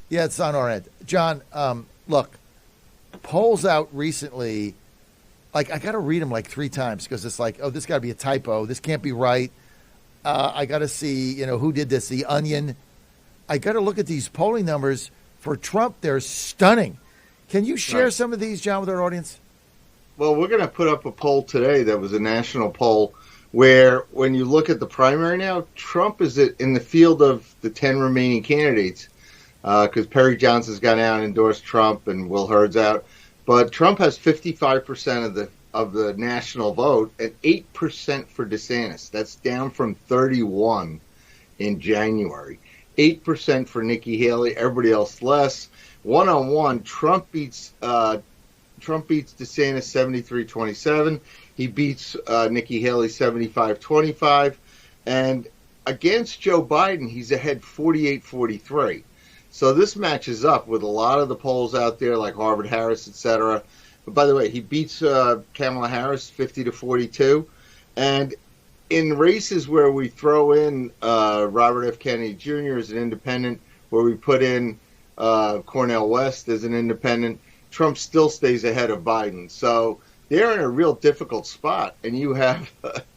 Yeah, it's on our end. John, look, polls out recently, like, I got to read them like three times because it's like, oh, this got to be a typo. This can't be right. I got to see, who did this, The Onion. I got to look at these polling numbers for Trump. They're stunning. Can you share Right. some of these, John, with our audience? Well, we're going to put up a poll today that was a national poll where when you look at the primary now, Trump is in the field of the 10 remaining candidates because Perry Johnson's gone out and endorsed Trump and Will Hurd's out. But Trump has 55% of the national vote and 8% for DeSantis. That's down from 31 in January. 8% for Nikki Haley, everybody else less. One-on-one, Trump beats DeSantis 73-27. He beats Nikki Haley 75-25. And against Joe Biden, he's ahead 48-43. So this matches up with a lot of the polls out there, like Harvard Harris, et cetera. But by the way, he beats Kamala Harris 50-42. And in races where we throw in Robert F. Kennedy Jr. as an independent, where we put in Cornel West as an independent, Trump still stays ahead of Biden. So they're in a real difficult spot. And you have,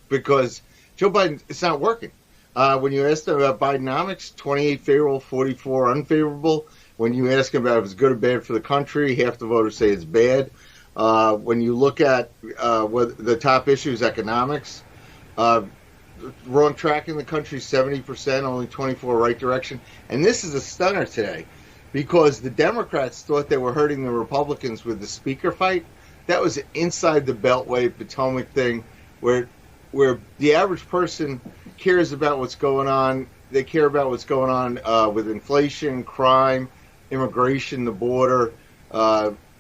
because Joe Biden, it's not working. When you ask them about Bidenomics, 28 favorable, 44 unfavorable. When you ask him about if it's good or bad for the country, half the voters say it's bad. When you look at what the top issue is economics, wrong track in the country, 70%, only 24 right direction. And this is a stunner today because the Democrats thought they were hurting the Republicans with the speaker fight. That was inside the Beltway Potomac thing where the average person cares about what's going on. They care about what's going on with inflation, crime, immigration, the border,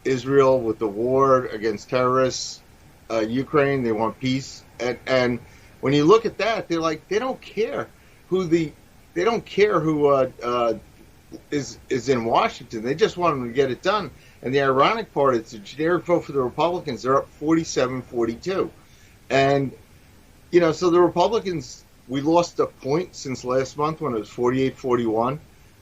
Israel with the war against terrorists, Ukraine, they want peace. And when you look at that, they're like, they don't care who is in Washington. They just want them to get it done. And the ironic part is the generic vote for the Republicans, they're up 47-42. And, so the Republicans, we lost a point since last month when it was 48-41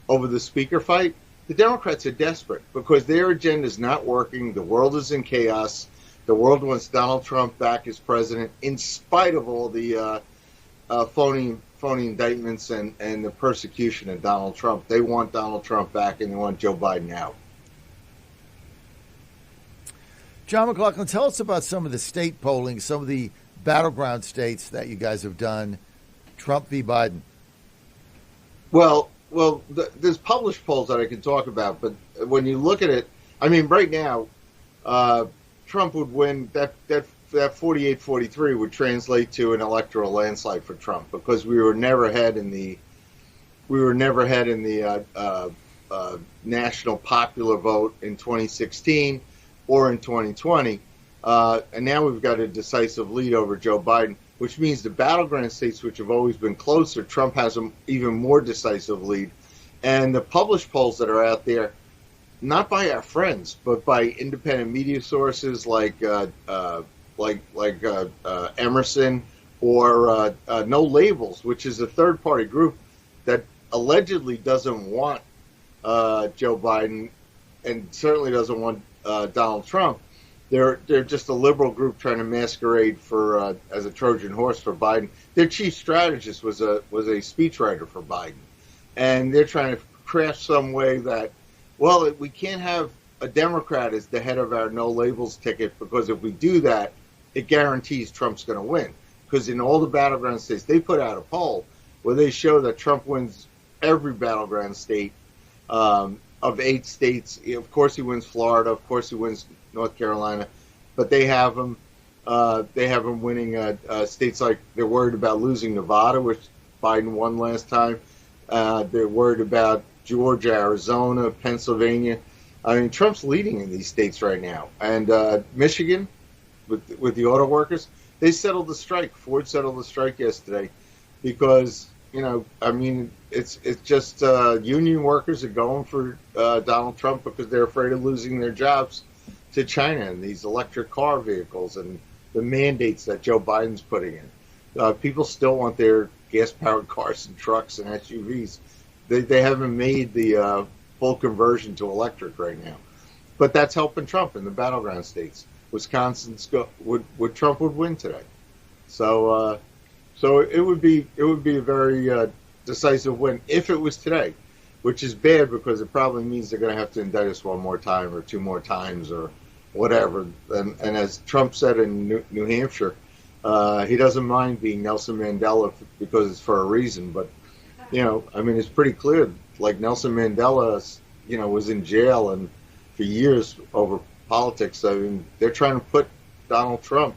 over the speaker fight. The Democrats are desperate because their agenda is not working. The world is in chaos. The world wants Donald Trump back as president in spite of all the phony indictments and the persecution of Donald Trump. They want Donald Trump back and they want Joe Biden out. John McLaughlin, tell us about some of the state polling, some of the battleground states that you guys have done, Trump v. Biden. Well, there's published polls that I can talk about, but when you look at it, I mean, right now, Trump would win. That 48-43 would translate to an electoral landslide for Trump because we were never ahead in the national popular vote in 2016 or in 2020, and now we've got a decisive lead over Joe Biden, which means the battleground states, which have always been closer, Trump has an even more decisive lead. And the published polls that are out there, not by our friends, but by independent media sources like Emerson or No Labels, which is a third-party group that allegedly doesn't want Joe Biden and certainly doesn't want Donald Trump. They're just a liberal group trying to masquerade for as a Trojan horse for Biden. Their chief strategist was a speechwriter for Biden, and they're trying to craft some way that, well, we can't have a Democrat as the head of our No Labels ticket because if we do that, it guarantees Trump's going to win. Because in all the battleground states, they put out a poll where they show that Trump wins every battleground state of 8 states. Of course, he wins Florida. Of course, he wins North Carolina, but they have him winning states like they're worried about losing Nevada, which Biden won last time. They're worried about Georgia, Arizona, Pennsylvania. I mean, Trump's leading in these states right now, and Michigan with the auto workers, they settled the strike. Ford settled the strike yesterday because it's just union workers are going for Donald Trump because they're afraid of losing their jobs to China and these electric car vehicles and the mandates that Joe Biden's putting in. People still want their gas-powered cars and trucks and SUVs. They haven't made the full conversion to electric right now. But that's helping Trump in the battleground states. Trump would win today. So it would be a very decisive win if it was today, which is bad because it probably means they're going to have to indict us one more time or two more times or whatever. And as Trump said in New Hampshire, he doesn't mind being Nelson Mandela because it's for a reason. But I mean, it's pretty clear. Like Nelson Mandela, was in jail and for years over politics. I mean, they're trying to put Donald Trump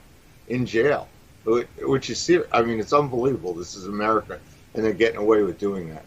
in jail, which is serious. I mean, it's unbelievable. This is America, and they're getting away with doing that.